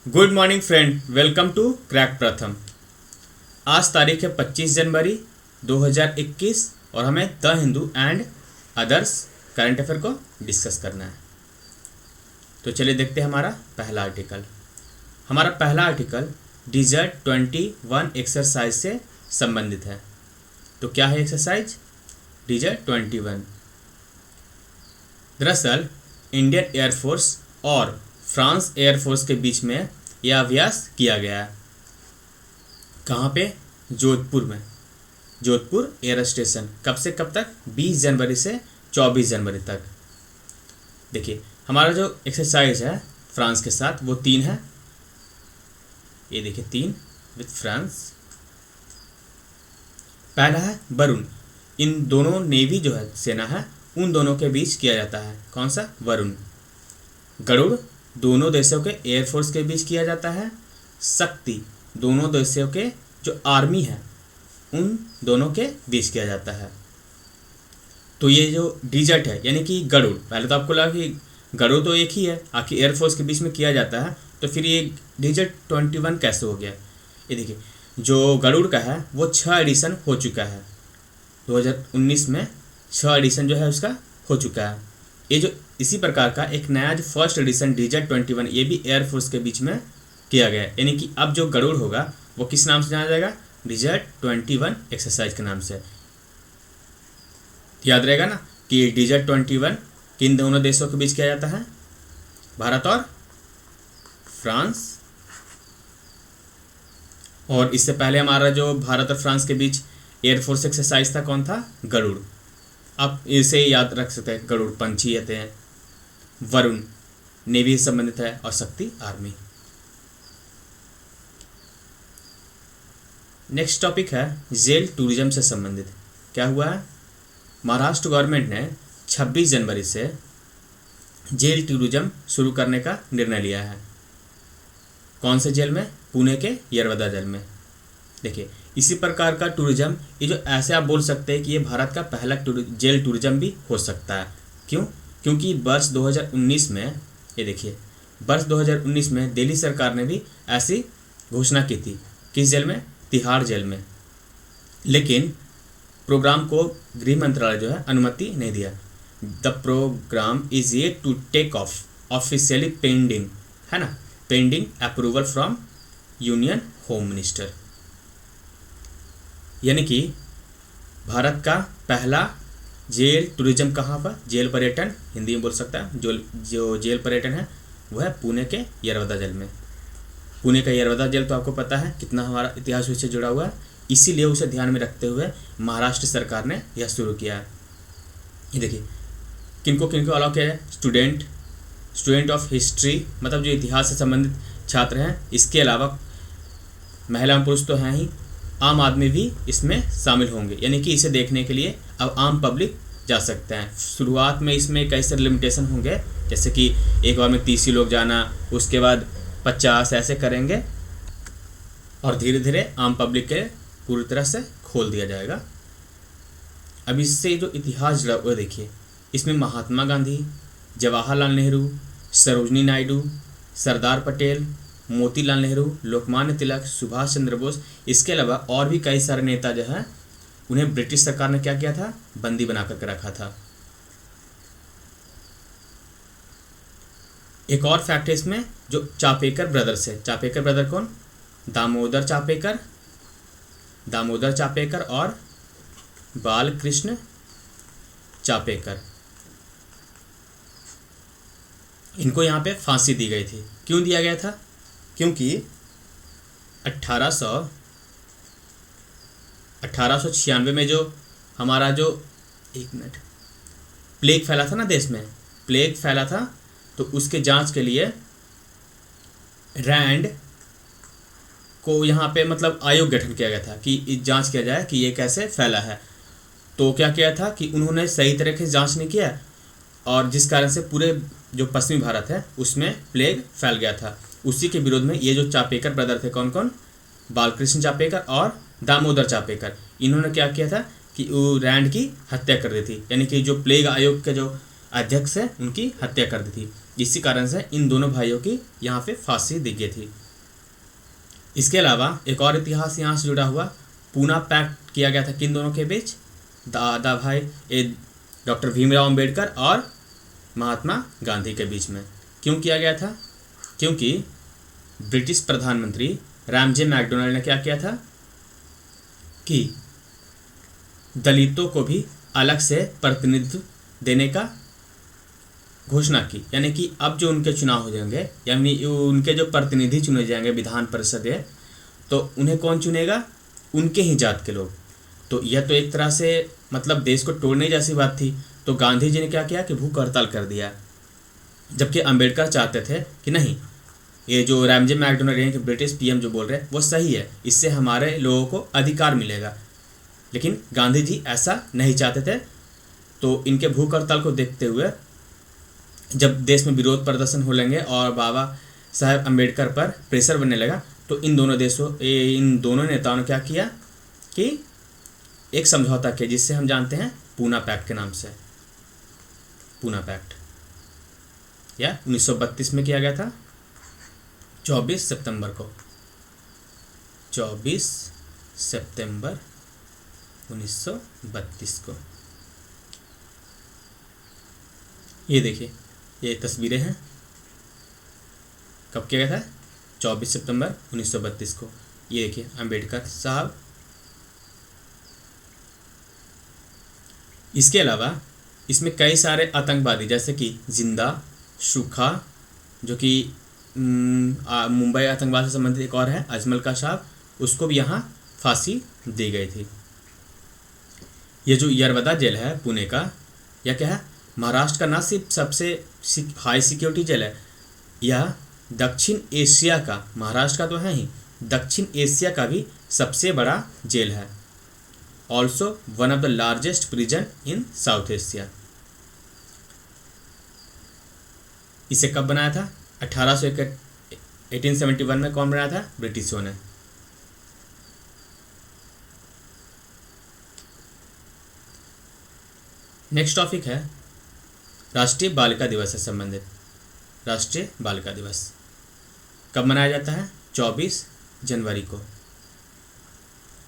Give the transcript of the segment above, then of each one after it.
Good morning friend, welcome to crack Pratham. आज तारीख है 25 जनवरी 2021 और हमें the Hindu and others current affair को डिस्कस करना है। तो चलिए देखते हैं हमारा पहला आर्टिकल। हमारा पहला आर्टिकल डिजर्ट 21 एक्सरसाइज से संबंधित है। तो क्या है एक्सरसाइज डिजर्ट 21? दरअसल इंडियन एयरफोर्स और फ्रांस एयरफोर्स के बीच में यह अभ्यास किया गया है। कहाँ पे? जोधपुर में। Jodhpur air station. कब से कब तक? 20 जनवरी से 24 जनवरी तक। देखिए हमारा जो एक्सरसाइज है फ्रांस के साथ वो 3 है। ये देखिए 3 विथ फ्रांस। पहला है वरुण। इन दोनों नेवी जो है सेना है उन दोनों के बीच किया जाता है। कौन सा? वरुण। गरुड़ दोनों देशों के एयरफोर्स के बीच किया जाता है। शक्ति दोनों देशों के जो आर्मी है उन दोनों के बीच किया जाता है। तो ये जो डिजर्ट है यानी कि गरुड़, पहले तो आपको लगा कि गरुड़ तो एक ही है, आखिर एयरफोर्स के बीच में किया जाता है, तो फिर ये डिजर्ट 21 कैसे हो गया? ये देखिए जो गरुड़ का है वो 6 एडिशन हो चुका है। 2019 में 6 एडिशन जो है उसका हो चुका है। ये जो इसी प्रकार का एक नया जो फर्स्ट एडिशन डिजर्ट 21 ये भी एयरफोर्स के बीच में किया गया है। यानी कि अब जो गरुड़ होगा वो किस नाम से जाना जाएगा? डिजर्ट 21 एक्सरसाइज के नाम से। याद रहेगा ना कि डिजर्ट 21 किन दोनों देशों के बीच किया जाता है? भारत और फ्रांस। और इससे पहले हमारा जो भारत और फ्रांस के बीच एयरफोर्स एक्सरसाइज था कौन था? गरुड़। आप इसे याद रख सकते हैं, गरुड़ पंछी रहते हैं, वरुण नेवी से संबंधित है और शक्ति आर्मी। नेक्स्ट टॉपिक है जेल टूरिज्म से संबंधित। क्या हुआ है? महाराष्ट्र गवर्नमेंट ने 26 जनवरी से जेल टूरिज्म शुरू करने का निर्णय लिया है। कौन से जेल में? पुणे के यरवदा जेल में। देखिए इसी प्रकार का टूरिज्म, ये जो ऐसे आप बोल सकते हैं कि ये भारत का पहला जेल टूरिज्म भी हो सकता है। क्यों? क्योंकि वर्ष 2019 में, ये देखिए वर्ष 2019 में दिल्ली सरकार ने भी ऐसी घोषणा की थी। किस जेल में? तिहाड़ जेल में। लेकिन प्रोग्राम को गृह मंत्रालय जो है अनुमति नहीं दिया। The program is yet to take off officially pending, है ना, pending approval from union home minister. यानी कि भारत का पहला जेल टूरिज्म कहाँ पर? जेल पर्यटन हिंदी में बोल सकता है। जो जेल पर्यटन है वो है पुणे के यरवदा जेल में। पुणे का यरवदा जेल तो आपको पता है कितना हमारा इतिहास उससे जुड़ा हुआ है, इसीलिए उसे ध्यान में रखते हुए महाराष्ट्र सरकार ने यह शुरू किया है। ये देखिए किनको किनको अलाउ किया है? स्टूडेंट ऑफ हिस्ट्री, मतलब जो इतिहास से संबंधित छात्र हैं। इसके अलावा महिला पुरुष तो हैं ही, आम आदमी भी इसमें शामिल होंगे। यानी कि इसे देखने के लिए अब आम पब्लिक जा सकते हैं। शुरुआत में इसमें कई सारे लिमिटेशन होंगे, जैसे कि एक बार में 30 ही लोग जाना, उसके बाद 50 ऐसे करेंगे और धीरे धीरे आम पब्लिक के पूरी तरह से खोल दिया जाएगा। अब इससे जो इतिहास जुड़ा हुआ देखिए, इसमें महात्मा गांधी, जवाहरलाल नेहरू, सरोजनी नायडू, सरदार पटेल, मोतीलाल नेहरू, लोकमान्य तिलक, सुभाष चंद्र बोस, इसके अलावा और भी कई सारे नेता जो हैं उन्हें ब्रिटिश सरकार ने क्या किया था? बंदी बना करके रखा था। एक और फैक्ट है इसमें, जो चापेकर ब्रदर्स है। चापेकर ब्रदर कौन? दामोदर चापेकर और बालकृष्ण चापेकर। इनको यहाँ पे फांसी दी गई थी। क्यों दिया गया था? क्योंकि 1896 में जो हमारा जो प्लेग फैला था ना, देश में प्लेग फैला था, तो उसके जांच के लिए रैंड को यहाँ पे मतलब आयोग गठन किया गया था कि जांच किया जाए कि ये कैसे फैला है। तो क्या किया था कि उन्होंने सही तरीके से जांच नहीं किया और जिस कारण से पूरे जो पश्चिमी भारत है उसमें प्लेग फैल गया था। उसी के विरोध में ये जो चापेकर ब्रदर थे, कौन कौन? बालकृष्ण चापेकर और दामोदर चापेकर, इन्होंने क्या किया था कि वो रैंड की हत्या कर दी थी। यानी कि जो प्लेग आयोग के जो अध्यक्ष है उनकी हत्या कर दी थी। इसी कारण से इन दोनों भाइयों की यहाँ पे फांसी दी गई थी। इसके अलावा एक और इतिहास यहाँ से जुड़ा हुआ, पूना पैक्ट किया गया था किन दोनों के बीच, दादा भाई डॉक्टर भीमराव अंबेडकर और महात्मा गांधी के बीच में। क्यों किया गया था? क्योंकि ब्रिटिश प्रधानमंत्री रामजे मैकडोनाल्ड ने क्या किया था कि दलितों को भी अलग से प्रतिनिधित्व देने का घोषणा की। यानी कि अब जो उनके चुनाव हो जाएंगे, यानी उनके जो प्रतिनिधि चुने जाएंगे विधान परिषद में, तो उन्हें कौन चुनेगा? उनके ही जात के लोग। तो यह तो एक तरह से मतलब देश को तोड़ने जैसी बात थी। तो गांधी जी ने क्या किया कि भूख हड़ताल कर दिया, जबकि अंबेडकर चाहते थे कि नहीं, ये जो रामजे मैकडोनाल्ड के ब्रिटिश पीएम जो बोल रहे हैं वो सही है, इससे हमारे लोगों को अधिकार मिलेगा। लेकिन गांधी जी ऐसा नहीं चाहते थे। तो इनके भूख हड़ताल को देखते हुए जब देश में विरोध प्रदर्शन हो लेंगे और बाबा साहेब अंबेडकर पर प्रेशर बनने लगा, तो इन दोनों नेताओं ने क्या किया कि एक समझौता किया, जिससे हम जानते हैं पूना पैक्ट के नाम से। पूना पैक्ट या 1932 में किया गया था, 24 सितंबर को, 24 सितंबर 1932 को। ये देखिए, ये तस्वीरें हैं। कब किया गया था? 24 सितंबर 1932 को। ये देखिए अंबेडकर साहब। इसके अलावा इसमें कई सारे आतंकवादी, जैसे कि जिंदा, सुखा, जो कि मुंबई आतंकवाद से संबंधित एक और है, अजमल का साहब, उसको भी यहाँ फांसी दी गई थी। ये जो यरवदा जेल है पुणे का, यह क्या है? महाराष्ट्र का ना सिर्फ सबसे हाई सिक्योरिटी जेल है, यह दक्षिण एशिया का, महाराष्ट्र का तो है ही, दक्षिण एशिया का भी सबसे बड़ा जेल है। Also one of the largest prison in south Asia. इसे कब बनाया था? 1871 में। कौन बनाया था? ब्रिटिशों ने। नेक्स्ट टॉपिक है राष्ट्रीय बालिका दिवस से संबंधित। राष्ट्रीय बालिका दिवस कब मनाया जाता है? 24 जनवरी को।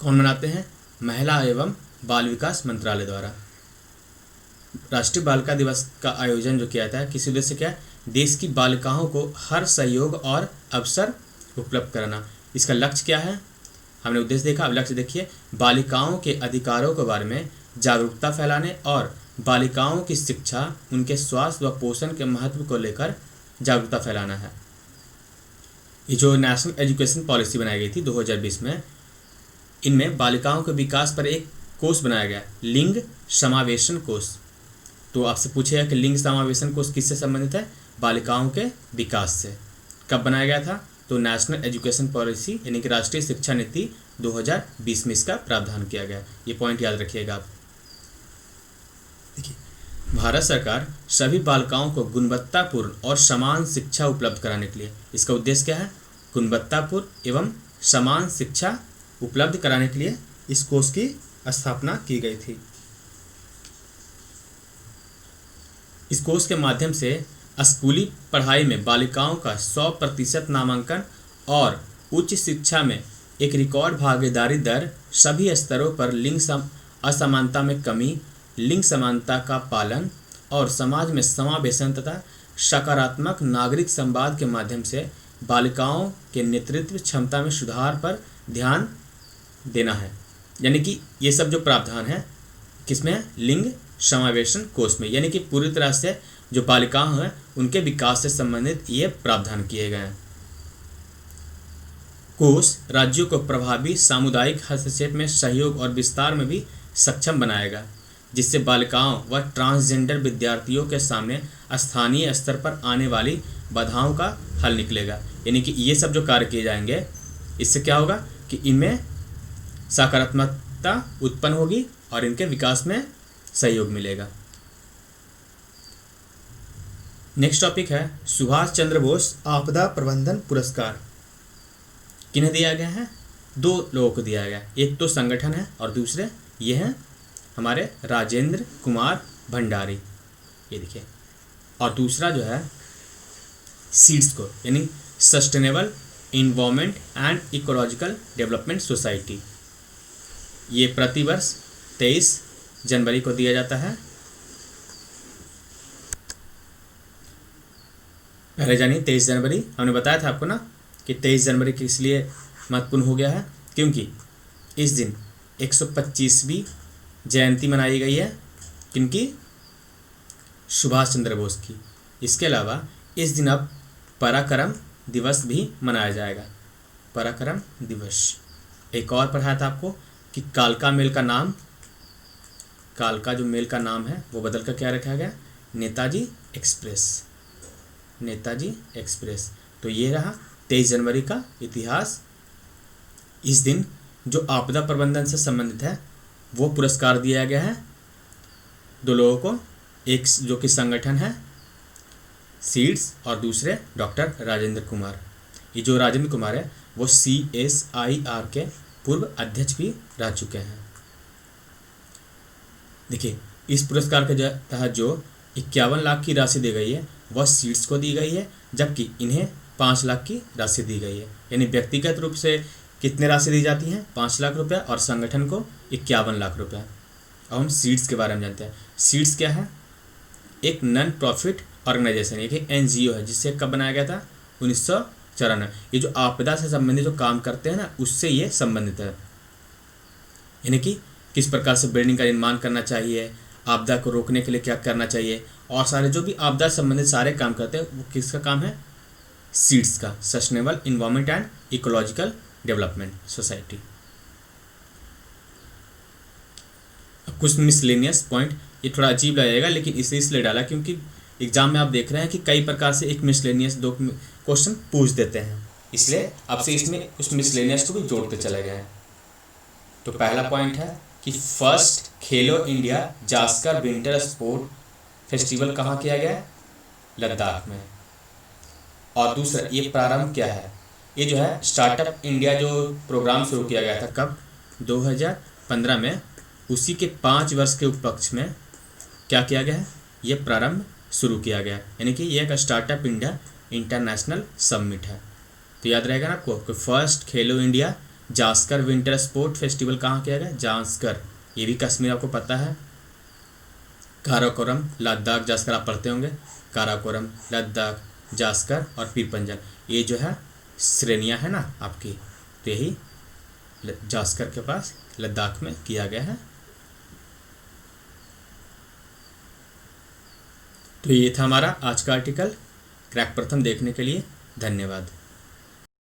कौन मनाते हैं? महिला एवं बाल विकास मंत्रालय द्वारा। राष्ट्रीय बालिका दिवस का आयोजन जो किया जाता है, किस उद्देश्य से क्या है? देश की बालिकाओं को हर सहयोग और अवसर उपलब्ध कराना। इसका लक्ष्य क्या है? हमने उद्देश्य देखा, अब लक्ष्य देखिए। बालिकाओं के अधिकारों के बारे में जागरूकता फैलाने और बालिकाओं की शिक्षा, उनके स्वास्थ्य व पोषण के महत्व को लेकर जागरूकता फैलाना है। ये जो नेशनल एजुकेशन पॉलिसी बनाई गई थी 2020 में, इनमें बालिकाओं के विकास पर एक कोष बनाया गया, लिंग समावेशन कोष। तो आपसे पूछेगा कि लिंग समावेशन कोष किससे संबंधित है? बालिकाओं के विकास से। कब बनाया गया था? तो नेशनल एजुकेशन पॉलिसी यानी कि राष्ट्रीय शिक्षा नीति 2020 में इसका प्रावधान किया गया। ये पॉइंट याद रखिएगा आप। देखिए, भारत सरकार सभी बालिकाओं को गुणवत्तापूर्ण और समान शिक्षा उपलब्ध कराने के लिए, इसका उद्देश्य क्या है? गुणवत्तापूर्ण एवं समान शिक्षा उपलब्ध कराने के लिए इस कोष की स्थापना की गई थी। इस कोष के माध्यम से स्कूली पढ़ाई में बालिकाओं का 100% नामांकन और उच्च शिक्षा में एक रिकॉर्ड भागीदारी दर, सभी स्तरों पर लिंग असमानता में कमी, लिंग समानता का पालन और समाज में समावेशन तथा सकारात्मक नागरिक संवाद के माध्यम से बालिकाओं के नेतृत्व क्षमता में सुधार पर ध्यान देना है। यानी कि ये सब जो प्रावधान है किसमें है? लिंग समावेशन कोष में। यानी कि पूरी तरह से जो बालिकाएं हैं उनके विकास से संबंधित ये प्रावधान किए गए हैं। कोष राज्यों को प्रभावी सामुदायिक हस्तक्षेप में सहयोग और विस्तार में भी सक्षम बनाएगा, जिससे बालिकाओं व ट्रांसजेंडर विद्यार्थियों के सामने स्थानीय स्तर पर आने वाली बाधाओं का हल निकलेगा। यानी कि ये सब जो कार्य किए जाएंगे, इससे क्या होगा कि इनमें सकारात्मकता उत्पन्न होगी और इनके विकास में सहयोग मिलेगा। नेक्स्ट टॉपिक है सुभाष चंद्र बोस आपदा प्रबंधन पुरस्कार। किन्हें दिया गया है? 2 लोगों को दिया गया। एक तो संगठन है और दूसरे ये हैं हमारे राजेंद्र कुमार भंडारी, ये देखिए। और दूसरा जो है सीड्स को, यानी sustainable environment and ecological development society. ये प्रतिवर्ष 23 जनवरी को दिया जाता है। पहले जानिए 23 जनवरी, हमने बताया था आपको ना कि 23 जनवरी किस लिए महत्वपूर्ण हो गया है, क्योंकि इस दिन 125वीं जयंती मनाई गई है किनकी, सुभाष चंद्र बोस की। इसके अलावा इस दिन अब पराक्रम दिवस भी मनाया जाएगा, पराक्रम दिवस। एक और पढ़ाया था आपको कि कालका मेल का नाम, कालका जो मेल का नाम है वो बदल कर क्या रखा गया, नेताजी एक्सप्रेस, नेताजी एक्सप्रेस। तो ये रहा 23 जनवरी का इतिहास। इस दिन जो आपदा प्रबंधन से संबंधित है वो पुरस्कार दिया गया है दो लोगों को, एक जो कि संगठन है सीड्स और दूसरे डॉक्टर राजेंद्र कुमार। ये जो राजेंद्र कुमार है वो CSIR के पूर्व अध्यक्ष भी रह चुके हैं। देखिए इस पुरस्कार के तहत जो 51 लाख की राशि दी गई है वह सीड्स को दी गई है, जबकि इन्हें 5 लाख की राशि दी गई है। यानी व्यक्तिगत रूप से कितने राशि दी जाती है, 5 लाख रुपया, और संगठन को 51 लाख रुपया। अब हम सीड्स के बारे में जानते हैं। सीड्स क्या है, एक नॉन प्रॉफिट ऑर्गेनाइजेशन, एक NGO है, जिससे कब बनाया गया था, 1994। ये जो आपदा से संबंधित जो काम करते हैं ना उससे ये संबंधित है, यानी कि किस प्रकार से बिल्डिंग का निर्माण करना चाहिए, आपदा को रोकने के लिए क्या करना चाहिए, और सारे जो भी आपदा से संबंधित सारे काम करते हैं वो किसका काम है, सीड्स का, sustainable environment and ecological development society. कुछ मिसलेनियस पॉइंट, ये थोड़ा अजीब लगेगा लेकिन इसलिए डाला क्योंकि एग्जाम में आप देख रहे हैं कि कई प्रकार से एक मिसलेनियस 2 क्वेश्चन पूछ देते हैं, इसलिए आपसे इसमें उस मिसलेनियस को भी जोड़ते चले गए। तो पहला पॉइंट है कि फर्स्ट खेलो India Zanskar winter sport festival कहाँ किया गया है, लद्दाख में। और दूसरा, ये प्रारंभ क्या है, ये जो है स्टार्टअप इंडिया जो प्रोग्राम शुरू किया गया था कब, 2015 में, उसी के 5 वर्ष के उपलक्ष्य में क्या किया गया है, ये प्रारंभ शुरू किया गया, यानी कि ये एक स्टार्टअप इंडिया इंटरनेशनल समिट है। तो याद रहेगा ना आपको, फर्स्ट खेलो India Zanskar winter sport festival कहाँ किया गया, जास्कर, ये भी कश्मीर आपको पता है। काराकोरम, लद्दाख, जास्कर आप पढ़ते होंगे, काराकोरम, लद्दाख, जास्कर और पीर पंजल, ये जो है श्रेणियाँ है ना आपकी, तो यही जास्कर के पास लद्दाख में किया गया है। तो ये था हमारा आज का आर्टिकल। क्रैक प्रथम देखने के लिए धन्यवाद।